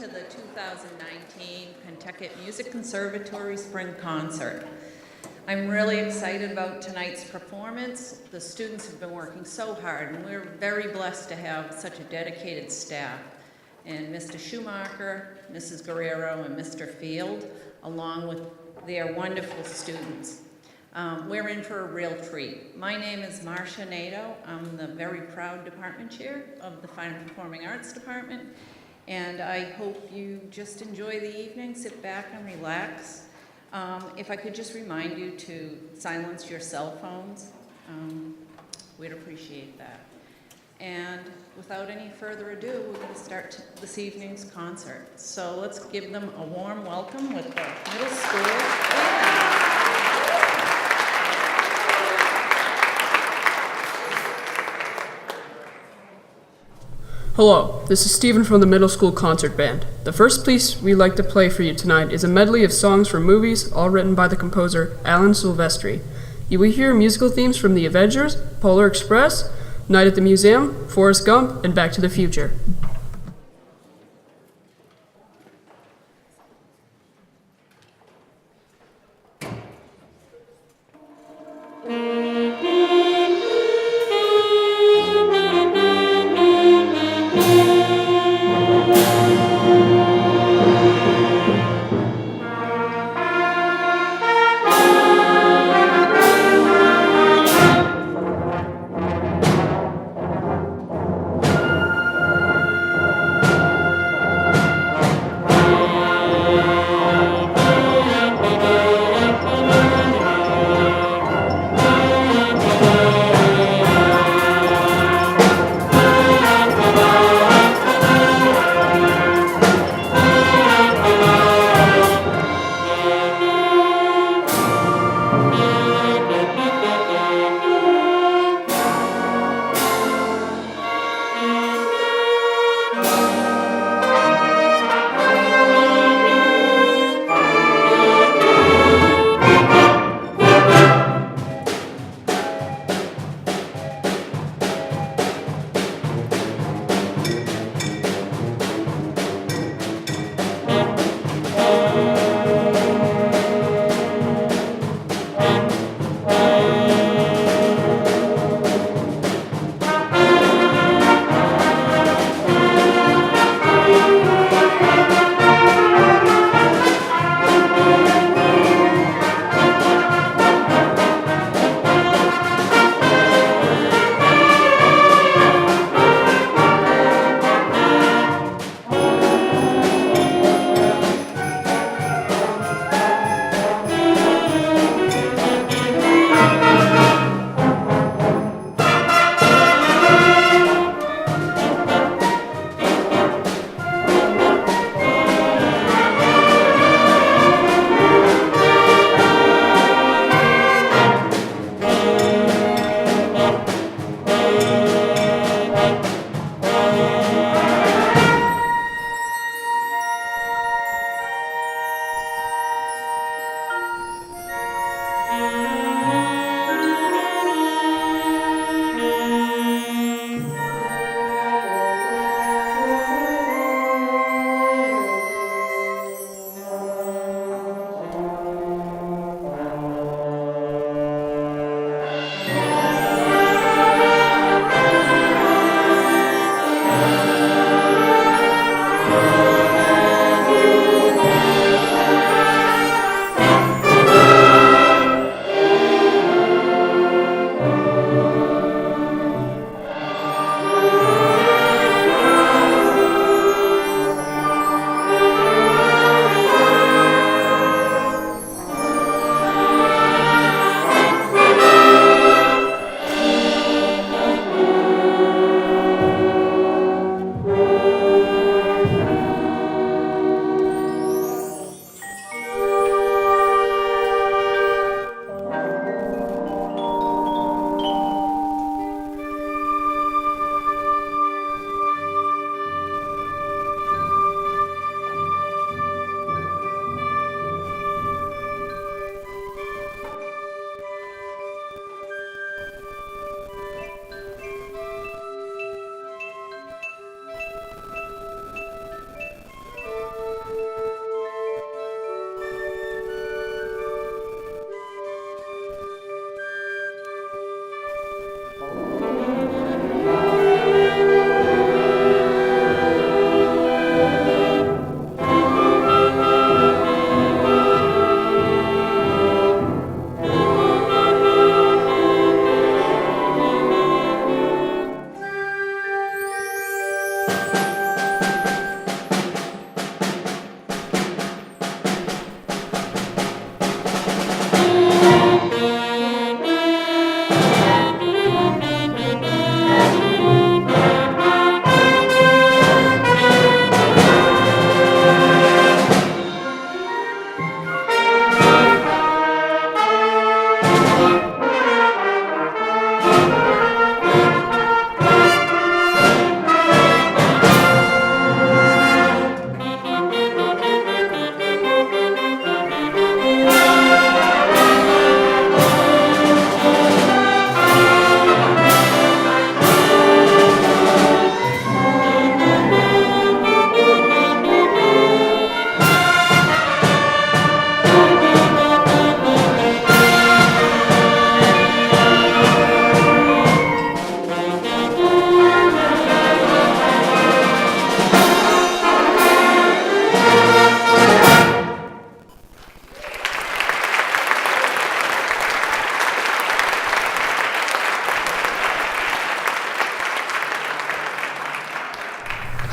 To the 2019 Pentucket Music Conservatory Spring Concert. I'm really excited about tonight's performance. The students have been working so hard, and we're very blessed to have such a dedicated staff. And Mr. Schumacher, Mrs. Guerrero, and Mr. Field, along with their wonderful students. We're in for a real treat. My name is Marcia Nato. I'm the very proud department chair of the Fine and Performing Arts Department. And I hope you just enjoy the evening, sit back and relax. If I could just remind you to silence your cell phones, we'd appreciate that. And without any further ado, we're going to start this evening's concert. So let's give them a warm welcome with the middle school band. Hello, this is Stephen from the Middle School Concert Band. The first piece we'd like to play for you tonight is a medley of songs from movies, all written by the composer Alan Silvestri. You will hear musical themes from The Avengers, Polar Express, Night at the Museum, Forrest Gump, and Back to the Future.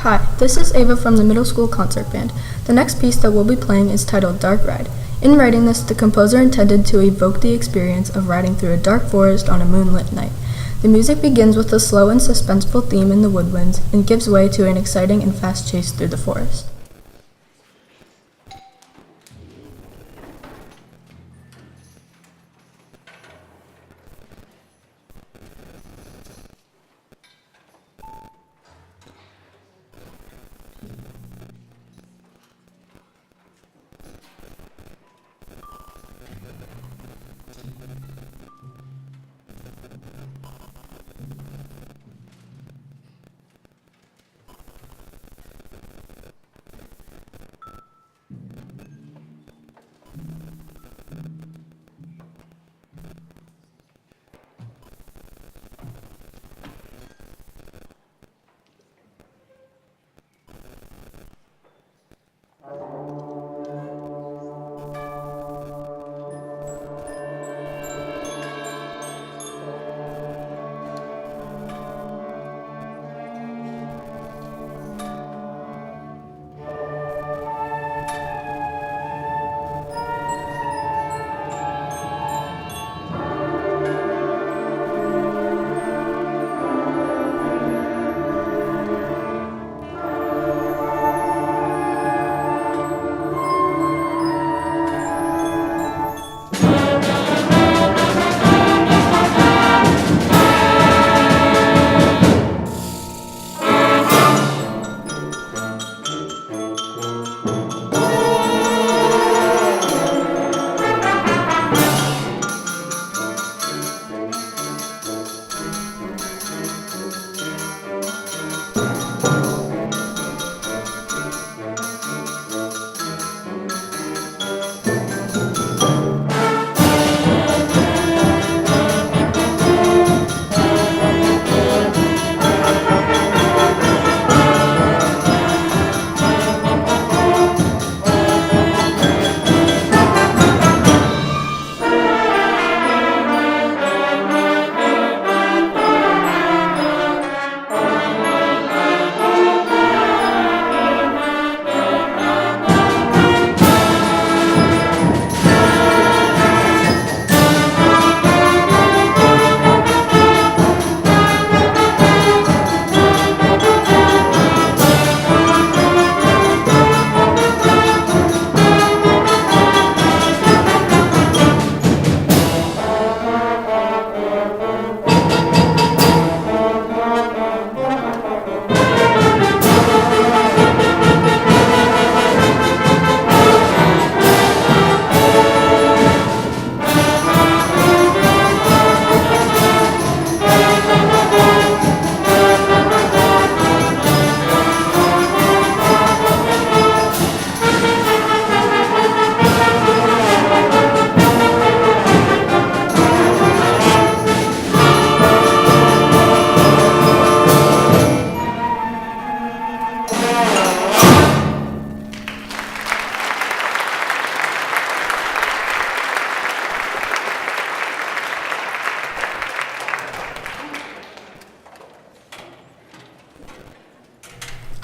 Hi, this is Ava from the Middle School Concert Band. The next piece that we'll be playing is titled Dark Ride. In writing this, the composer intended to evoke the experience of riding through a dark forest on a moonlit night. The music begins with a slow and suspenseful theme in the woodwinds and gives way to an exciting and fast chase through the forest.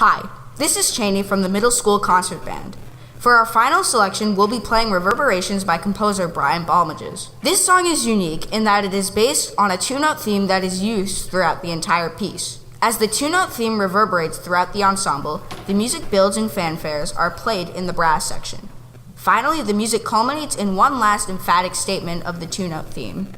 Hi, this is Cheney from the Middle School Concert Band. For our final selection, we'll be playing Reverberations by composer Brian Balmages. This song is unique in that it is based on a two-note theme that is used throughout the entire piece. As the two-note theme reverberates throughout the ensemble, the music builds and fanfares are played in the brass section. Finally, the music culminates in one last emphatic statement of the two-note theme.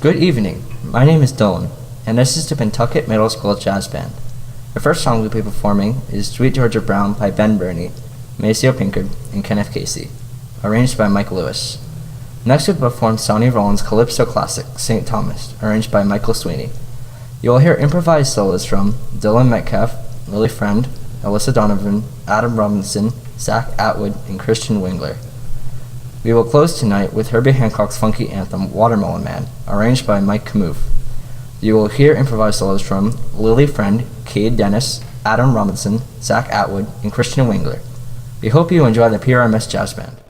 Good evening. My name is Dylan, and this is the Pentucket Middle School Jazz Band. The first song we'll be performing is Sweet Georgia Brown by Ben Burney, Maceo Pinkard, and Kenneth Casey, arranged by Mike Lewis. Next we'll perform Sonny Rollins' Calypso classic, St. Thomas, arranged by Michael Sweeney. You will hear improvised solos from Dylan Metcalf, Lily Friend, Alyssa Donovan, Adam Robinson, Zach Atwood, and Christian Wingler. We will close tonight with Herbie Hancock's funky anthem, Watermelon Man, arranged by Mike Kamouf. You will hear improvised solos from Lily Friend, Cade Dennis, Adam Robinson, Zach Atwood, and Christian Wingler. We hope you enjoy the PRMS Jazz Band.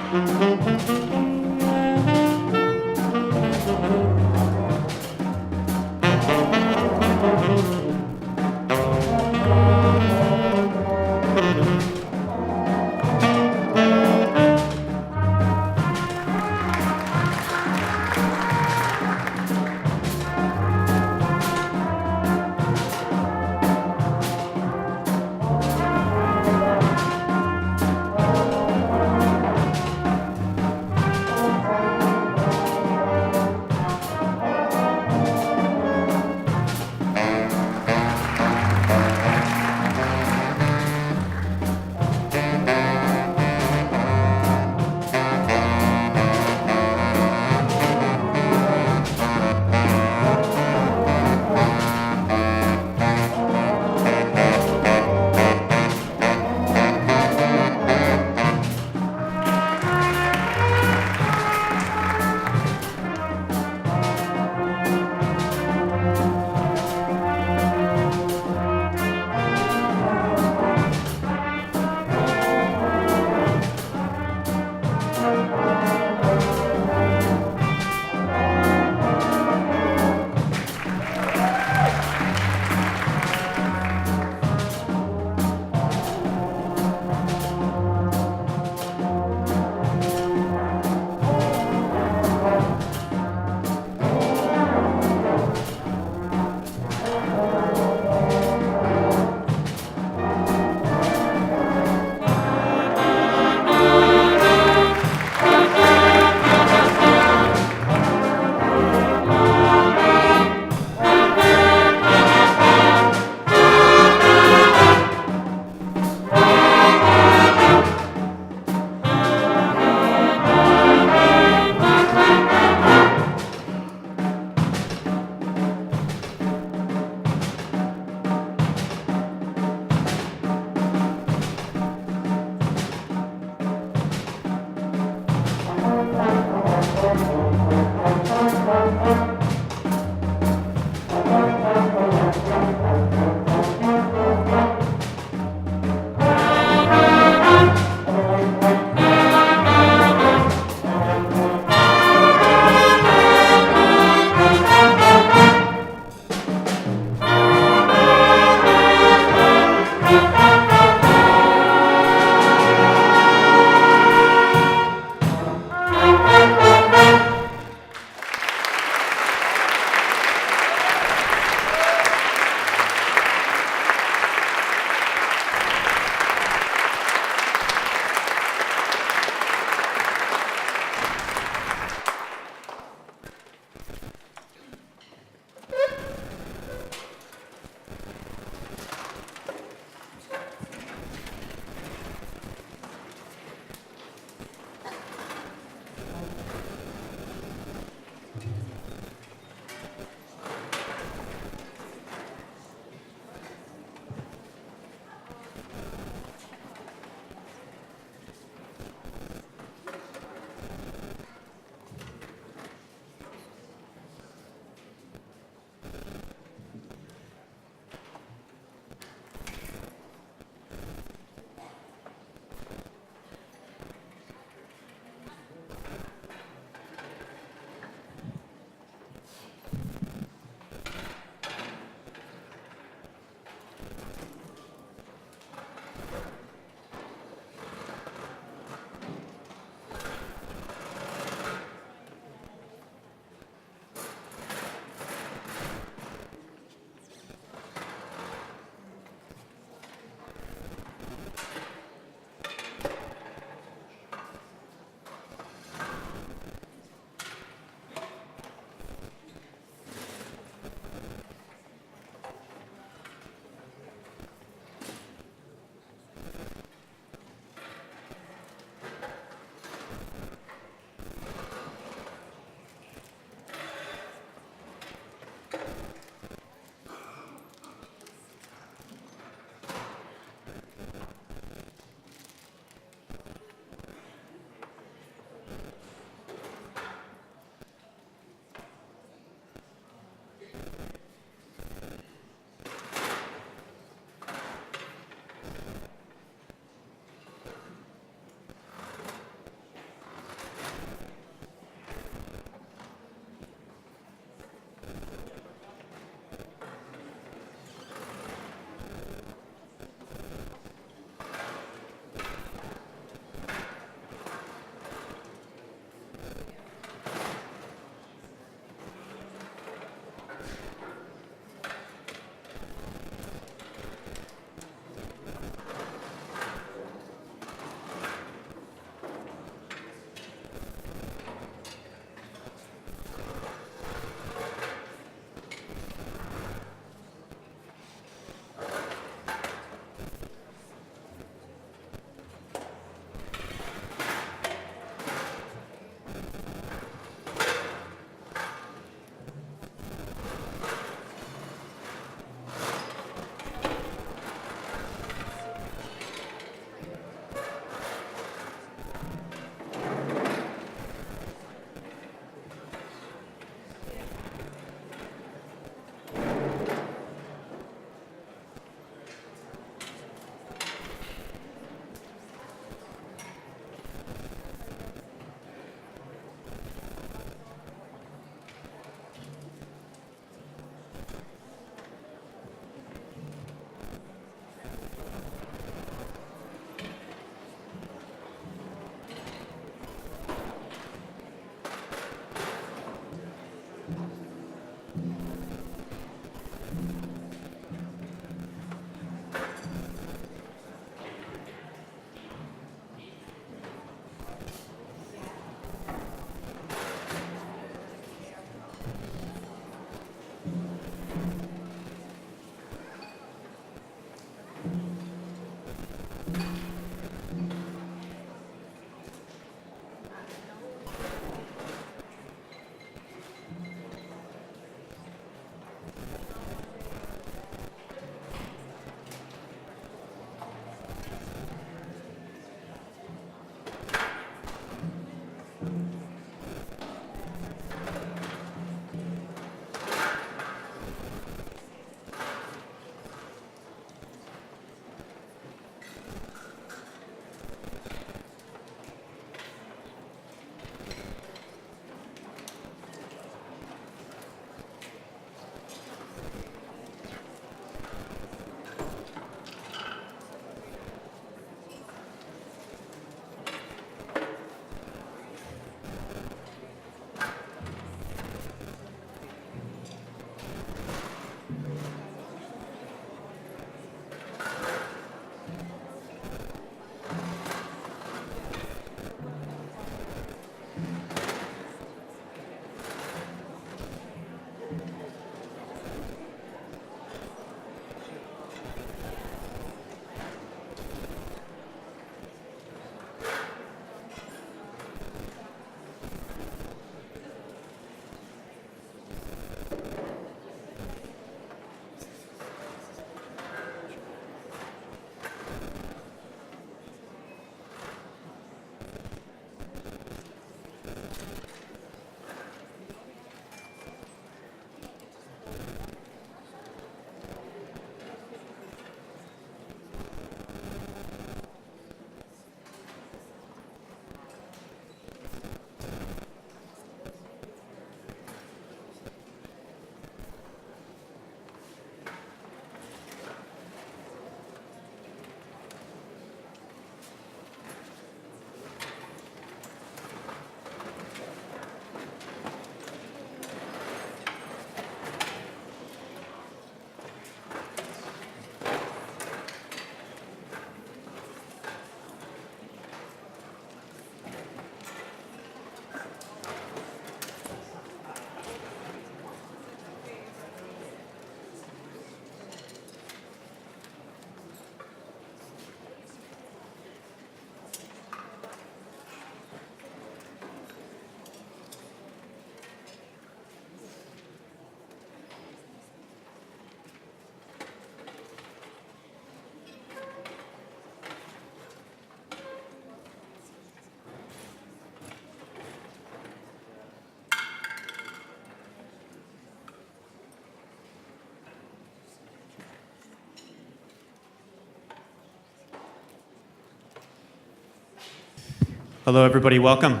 Hello, everybody. Welcome.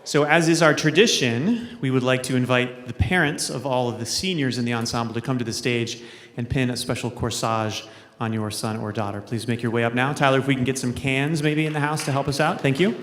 So, as is our tradition, we would like to invite the parents of all of the seniors in the ensemble to come to the stage and pin a special corsage on your son or daughter. Please make your way up now. Tyler, if we can get some cans maybe in the house to help us out. Thank you.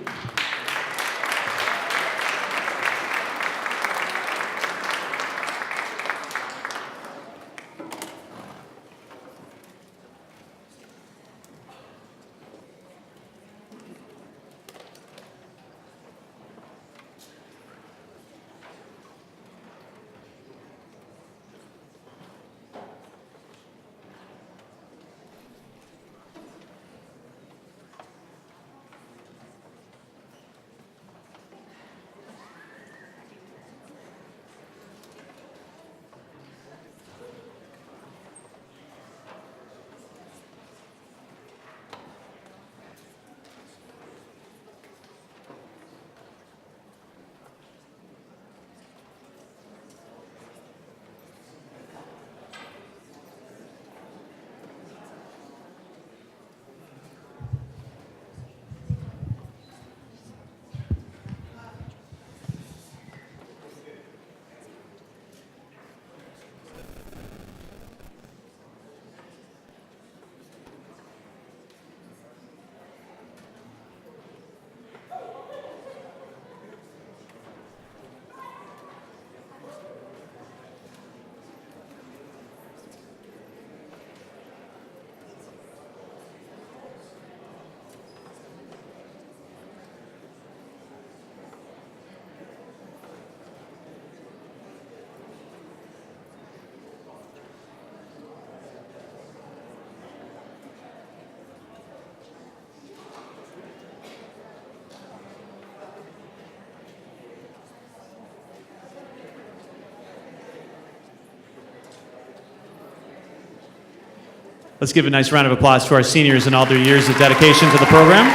Let's give a nice round of applause to our seniors and all their years of dedication to the program.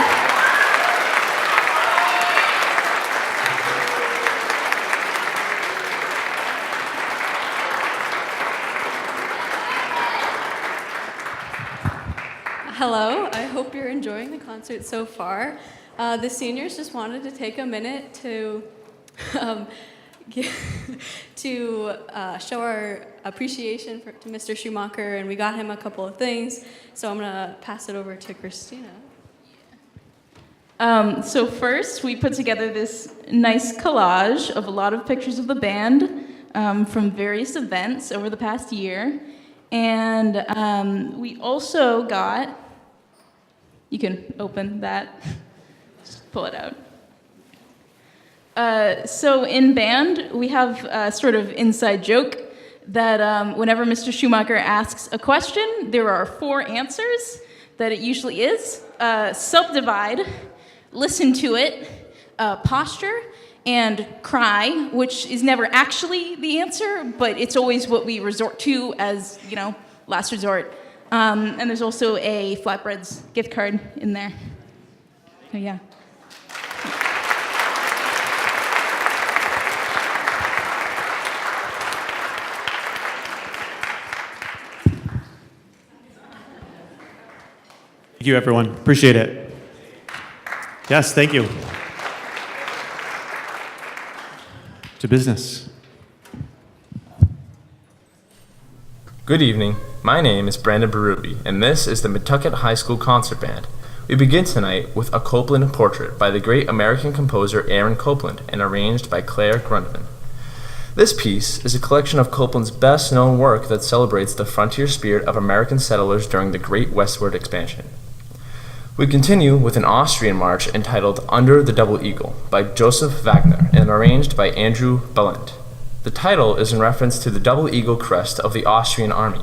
Hello, I hope you're enjoying the concert so far. The seniors just wanted to take a minute to show our appreciation to Mr. Schumacher, and we got him a couple of things, so I'm gonna pass it over to Christina. So first, we put together this nice collage of a lot of pictures of the band from various events over the past year. And we also got, you can open that, just pull it out. So in band, we have a sort of inside joke that whenever Mr. Schumacher asks a question, there are 4 answers that it usually is. Subdivide, listen to it, posture, and cry, which is never actually the answer, but it's always what we resort to as, last resort. And there's also a Flatbreads gift card in there. Oh, yeah. Thank you, everyone. Appreciate it. Yes, thank you. To business. Good evening. My name is Brandon Berube, and this is the Metucket High School Concert Band. We begin tonight with a Copland portrait by the great American composer Aaron Copland and arranged by Claire Grundman. This piece is a collection of Copland's best-known work that celebrates the frontier spirit of American settlers during the Great Westward Expansion. We continue with an Austrian march entitled Under the Double Eagle by Joseph Wagner and arranged by Andrew Balint. The title is in reference to the double eagle crest of the Austrian army.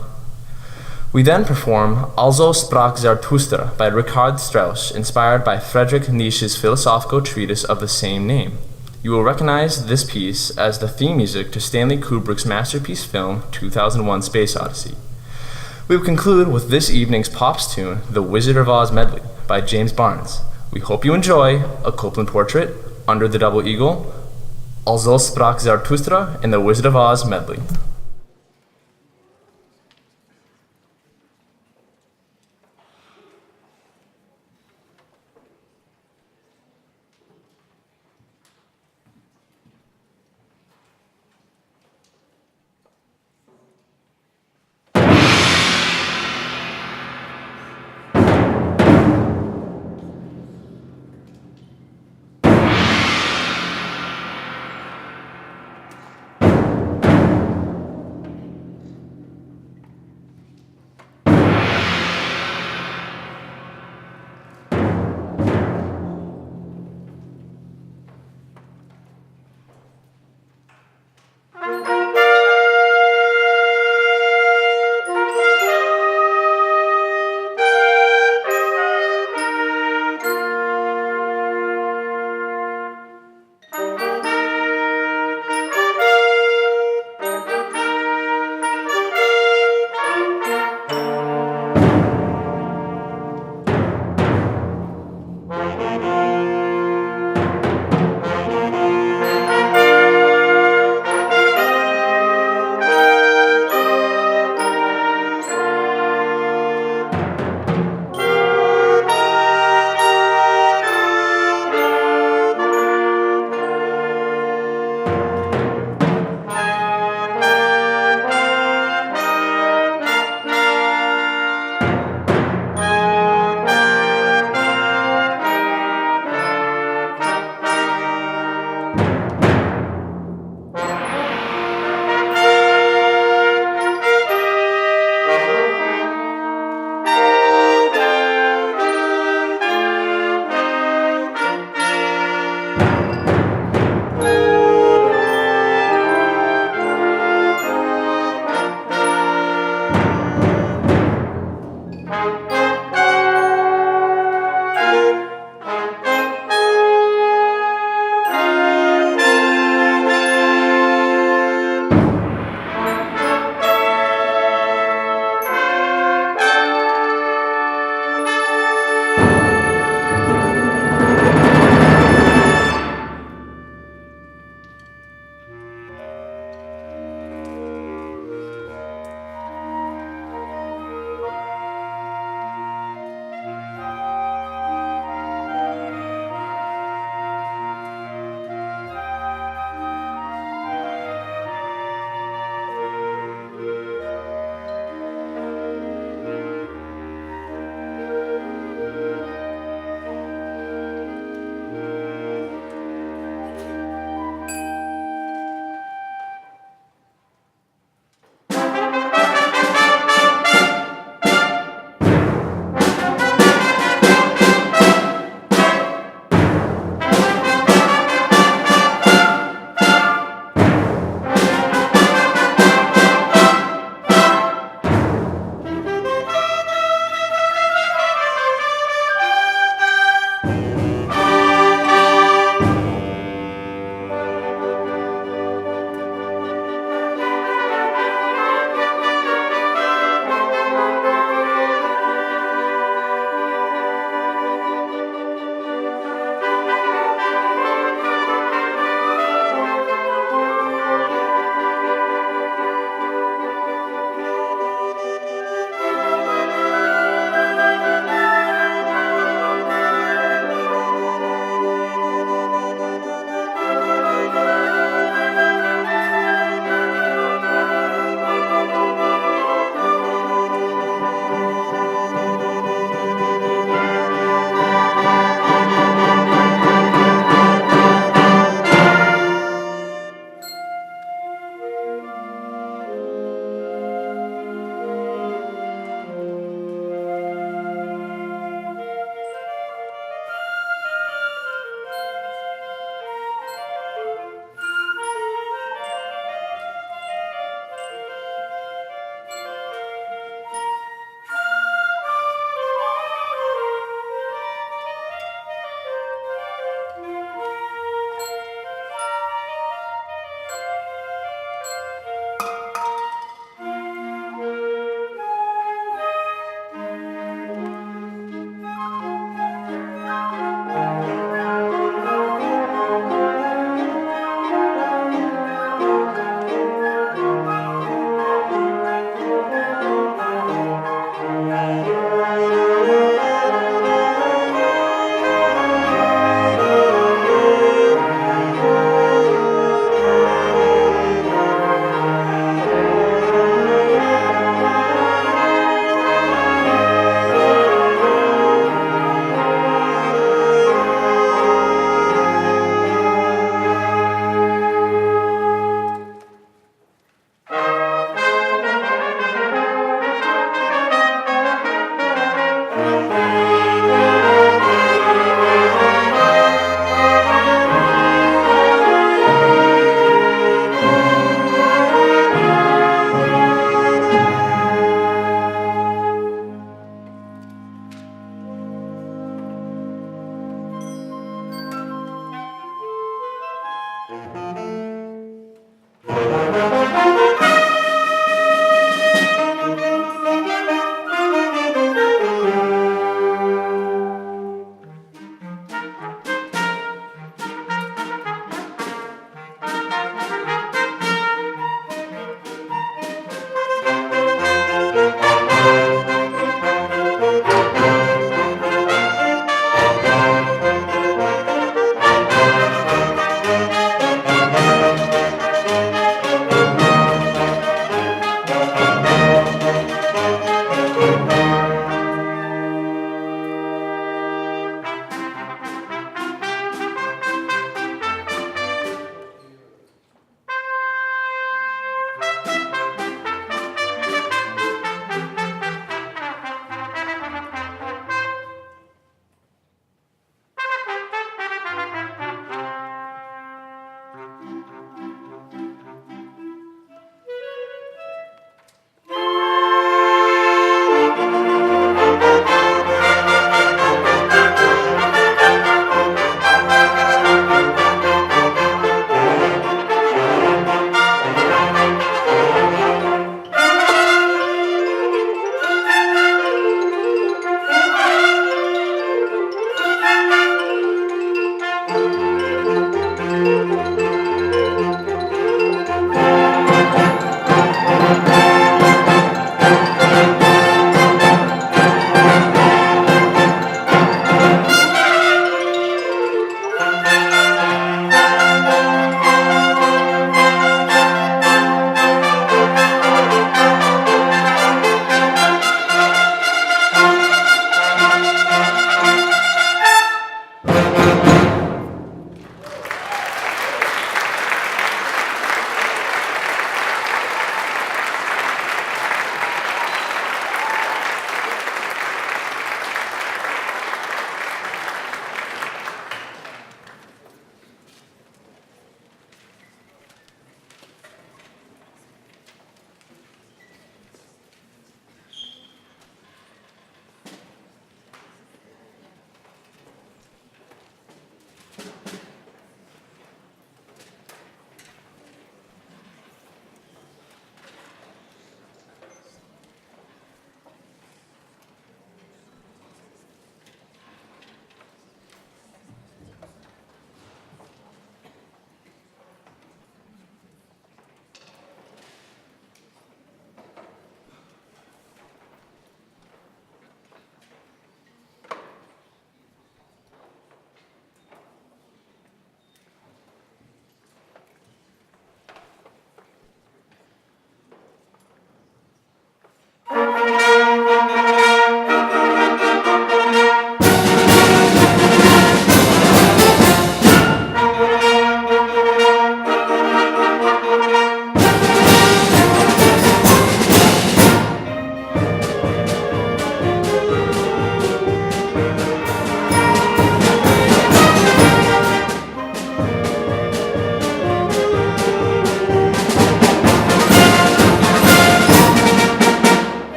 We then perform Also sprach Zarathustra by Richard Strauss, inspired by Friedrich Nietzsche's philosophical treatise of the same name. You will recognize this piece as the theme music to Stanley Kubrick's masterpiece film 2001: Space Odyssey. We will conclude with this evening's Pops tune, The Wizard of Oz Medley by James Barnes. We hope you enjoy a Copland portrait, Under the Double Eagle, Also sprach Zarathustra, and The Wizard of Oz Medley.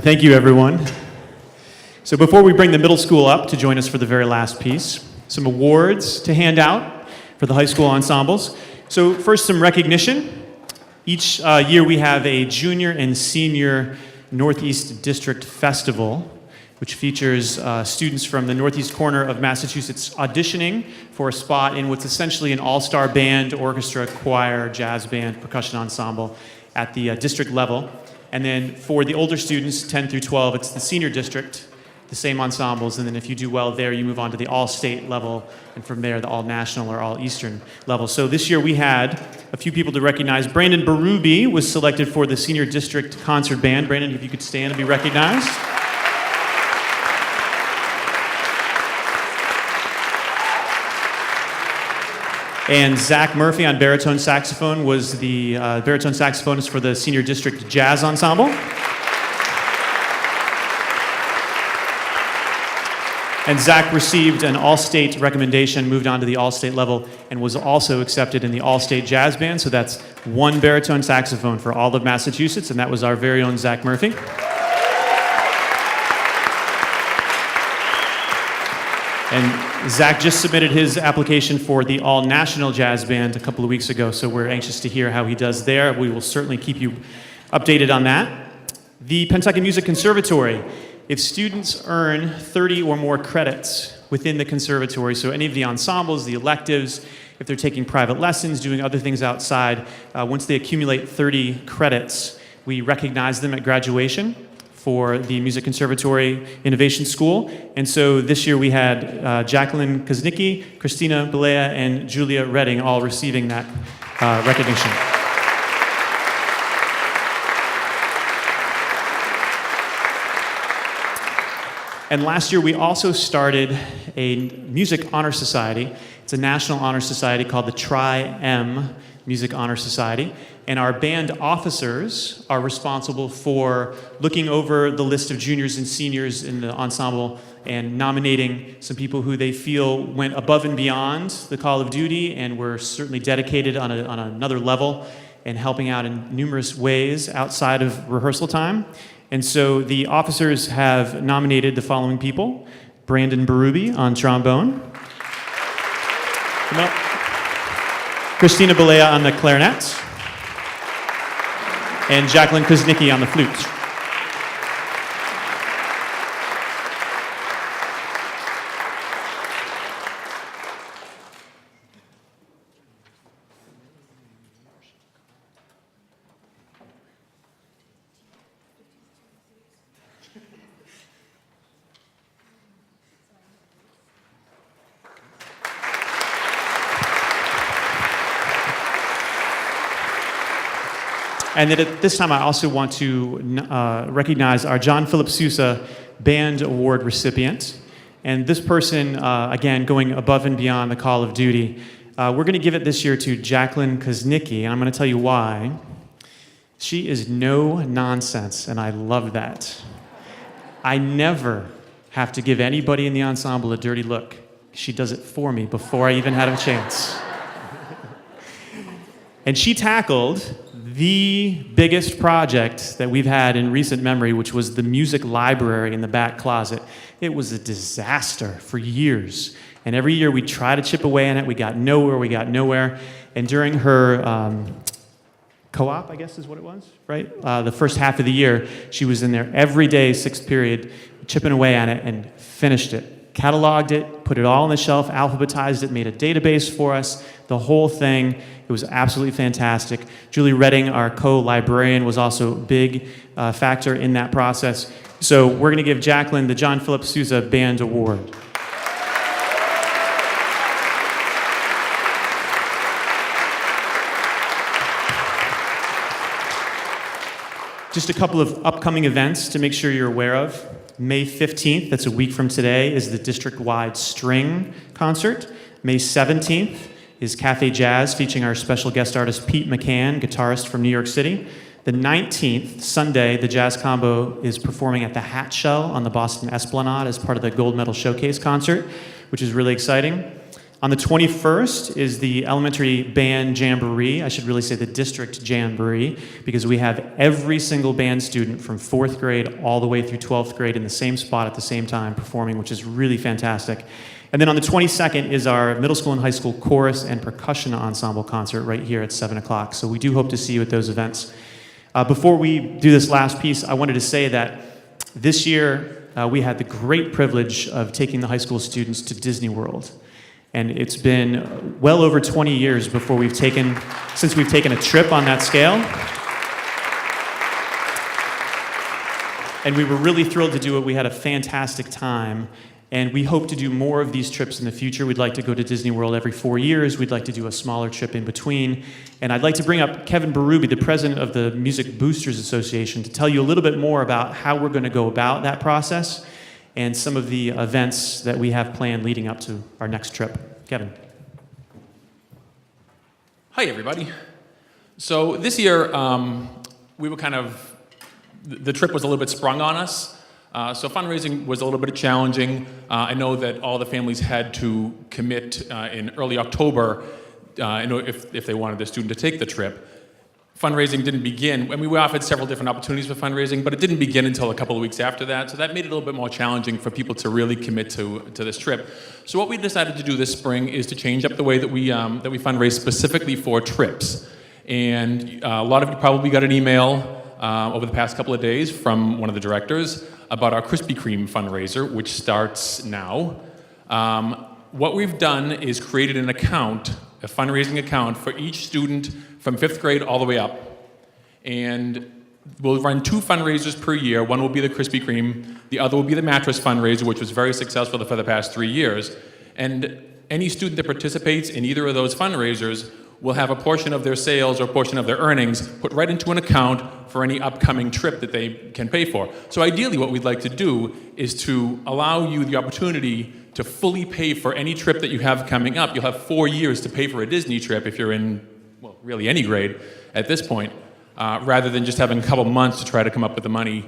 Thank you, everyone. So before we bring the middle school up to join us for the very last piece, some awards to hand out for the high school ensembles. So first, some recognition. Each year we have a junior and senior Northeast District Festival, which features students from the northeast corner of Massachusetts auditioning for a spot in what's essentially an all-star band, orchestra, choir, jazz band, percussion ensemble at the district level. And then for the older students, 10 through 12, it's the senior district, the same ensembles. And then if you do well there, you move on to the all-state level, and from there, the all-national or all-eastern level. So this year we had a few people to recognize. Brandon Berube was selected for the senior district concert band. Brandon, if you could stand and be recognized. And Zach Murphy on baritone saxophone was the baritone saxophonist for the Senior District Jazz Ensemble. And Zach received an all-state recommendation, moved on to the all-state level, and was also accepted in the all-state jazz band. So that's one baritone saxophone for all of Massachusetts, and that was our very own Zach Murphy. And Zach just submitted his application for the all-national jazz band a couple of weeks ago, so we're anxious to hear how he does there. We will certainly keep you updated on that. The Pentucket Music Conservatory. If students earn 30 or more credits within the conservatory, so any of the ensembles, the electives, if they're taking private lessons, doing other things outside, once they accumulate 30 credits, we recognize them at graduation for the Music Conservatory Innovation School. And so this year we had Jacqueline Kuznicki, Christina Belea, and Julia Redding all receiving that recognition. And last year we also started a Music Honor Society. It's a national honor society called the Tri-M Music Honor Society. And our band officers are responsible for looking over the list of juniors and seniors in the ensemble and nominating some people who they feel went above and beyond the call of duty and were certainly dedicated on another level and helping out in numerous ways outside of rehearsal time. And so the officers have nominated the following people: Brandon Berube on trombone, Christina Belea on the clarinet, and Jacqueline Kuznicki on the flute. And then at this time, I also want to recognize our John Philip Sousa Band Award recipient. And this person, again, going above and beyond the call of duty. We're going to give it this year to Jacqueline Kuznicki, and I'm going to tell you why. She is no nonsense, and I love that. I never have to give anybody in the ensemble a dirty look. She does it for me before I even had a chance. And she tackled the biggest project that we've had in recent memory, which was the music library in the back closet. It was a disaster for years. And every year we try to chip away on it. We got nowhere. And during her co-op, I guess is what it was, right? The first half of the year, she was in there every day, sixth period, chipping away on it and finished it. Cataloged it, put it all on the shelf, alphabetized it, made a database for us, the whole thing. It was absolutely fantastic. Julie Redding, our co-librarian, was also a big factor in that process. So we're going to give Jacqueline the John Philip Sousa Band Award. Just a couple of upcoming events to make sure you're aware of. May 15th, that's a week from today, is the district-wide string concert. May 17th is Cafe Jazz, featuring our special guest artist Pete McCann, guitarist from New York City. The 19th, Sunday, the Jazz Combo is performing at the Hat Shell on the Boston Esplanade as part of the Gold Medal Showcase concert, which is really exciting. On the 21st is the elementary band jamboree. I should really say the district jamboree, because we have every single band student from 4th grade all the way through 12th grade in the same spot at the same time performing, which is really fantastic. And then on the 22nd is our middle school and high school chorus and percussion ensemble concert right here at 7 o'clock. So we do hope to see you at those events. Before we do this last piece, I wanted to say that this year we had the great privilege of taking the high school students to Disney World. And it's been well over 20 years since we've taken a trip on that scale. And we were really thrilled to do it. We had a fantastic time. And we hope to do more of these trips in the future. We'd like to go to Disney World every 4 years. We'd like to do a smaller trip in between. And I'd like to bring up Kevin Berube, the president of the Music Boosters Association, to tell you a little bit more about how we're going to go about that process and some of the events that we have planned leading up to our next trip. Kevin. Hi, everybody. So this year, we were the trip was a little bit sprung on us. So fundraising was a little bit challenging. I know that all the families had to commit in early October if they wanted their student to take the trip. Fundraising didn't begin, and we were offered several different opportunities for fundraising, but it didn't begin until a couple of weeks after that, so that made it a little bit more challenging for people to really commit to this trip. So what we decided to do this spring is to change up the way that we fundraise specifically for trips. And a lot of you probably got an email over the past couple of days from one of the directors about our Krispy Kreme fundraiser, which starts now. What we've done is created an account, a fundraising account for each student from 5th grade all the way up. And we'll run 2 fundraisers per year. One will be the Krispy Kreme, the other will be the mattress fundraiser, which was very successful for the past 3 years. And any student that participates in either of those fundraisers will have a portion of their sales or a portion of their earnings put right into an account for any upcoming trip that they can pay for. So ideally what we'd like to do is to allow you the opportunity to fully pay for any trip that you have coming up. You'll have 4 years to pay for a Disney trip if you're in, well, really any grade at this point, rather than just having a couple months to try to come up with the money.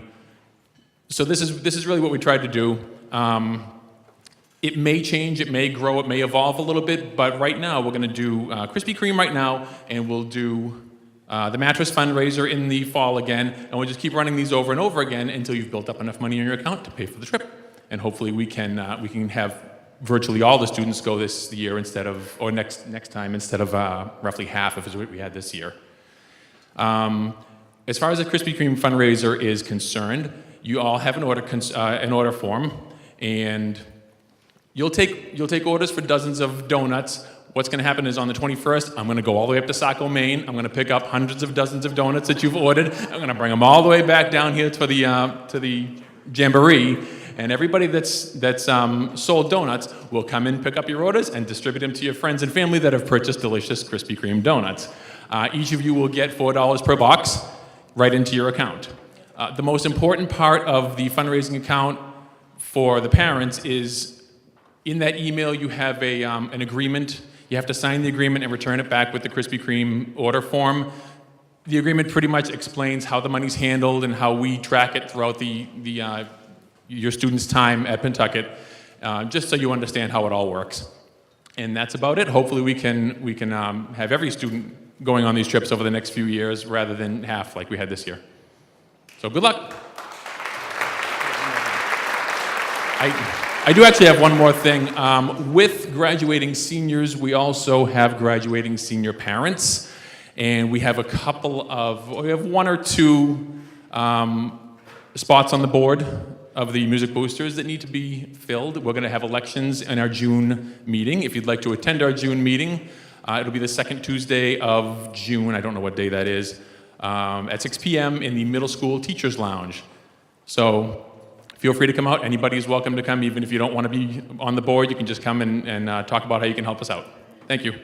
So this is really what we tried to do. It may change, it may grow, it may evolve a little bit, but right now we're going to do Krispy Kreme right now, and we'll do the mattress fundraiser in the fall again, and we'll just keep running these over and over again until you've built up enough money in your account to pay for the trip. And hopefully we can have virtually all the students go this year next time instead of roughly half of what we had this year. As far as the Krispy Kreme fundraiser is concerned, you all have an order form, and you'll take orders for dozens of donuts. What's going to happen is on the 21st, I'm going to go all the way up to Saco, Maine. I'm going to pick up hundreds of dozens of donuts that you've ordered. I'm going to bring them all the way back down here to the jamboree. And everybody that's sold donuts will come in, pick up your orders, and distribute them to your friends and family that have purchased delicious Krispy Kreme donuts. Each of you will get $4 per box right into your account. The most important part of the fundraising account for the parents is in that email you have an agreement. You have to sign the agreement and return it back with the Krispy Kreme order form. The agreement pretty much explains how the money's handled and how we track it throughout your students' time at Pentucket, just so you understand how it all works. And that's about it. Hopefully we can have every student going on these trips over the next few years rather than half like we had this year. So good luck. I do actually have one more thing. With graduating seniors, we also have graduating senior parents. And we have one or two spots on the board of the Music Boosters that need to be filled. We're going to have elections in our June meeting. If you'd like to attend our June meeting, it'll be the second Tuesday of June. I don't know what day that is. At 6 p.m. in the Middle School Teachers Lounge. So feel free to come out. Anybody is welcome to come. Even if you don't want to be on the board, you can just come and talk about how you can help us out. Thank you.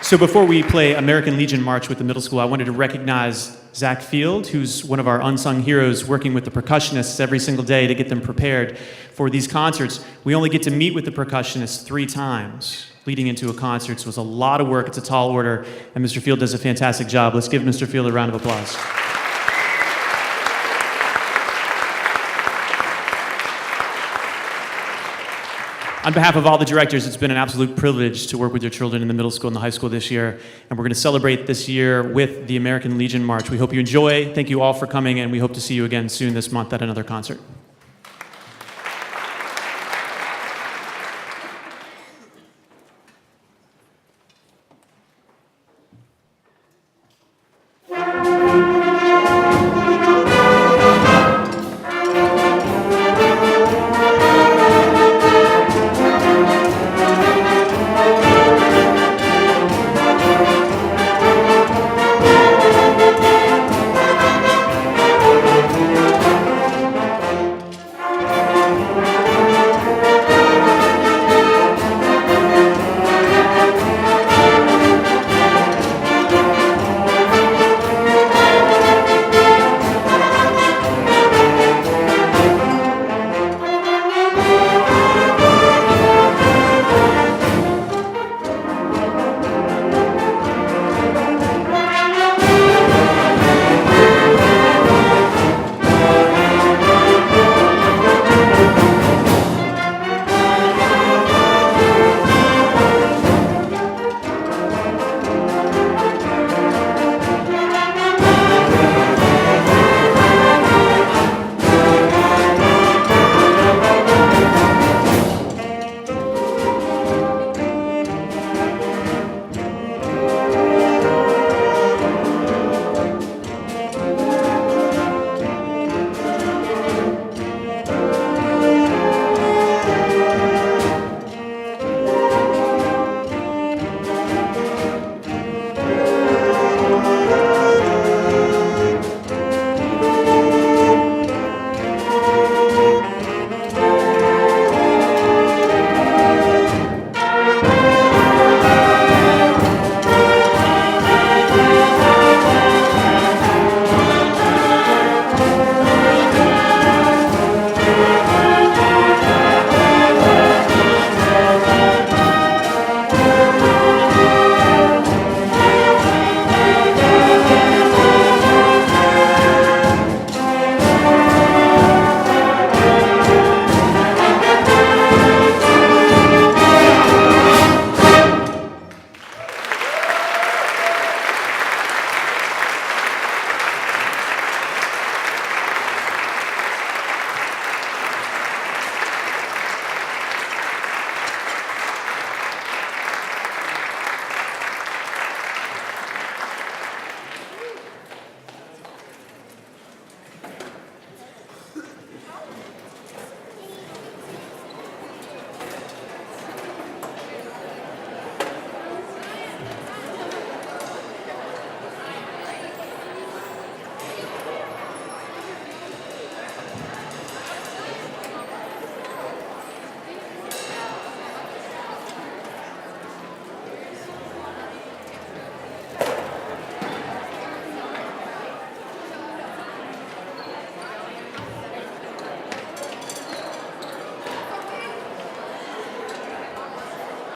So before we play American Legion March with the middle school, I wanted to recognize Zach Field, who's one of our unsung heroes, working with the percussionists every single day to get them prepared for these concerts. We only get to meet with the percussionists 3 times leading into a concert, so it's a lot of work. It's a tall order, and Mr. Field does a fantastic job. Let's give Mr. Field a round of applause. On behalf of all the directors, it's been an absolute privilege to work with your children in the middle school and the high school this year. And we're going to celebrate this year with the American Legion March. We hope you enjoy. Thank you all for coming, and we hope to see you again soon this month at another concert.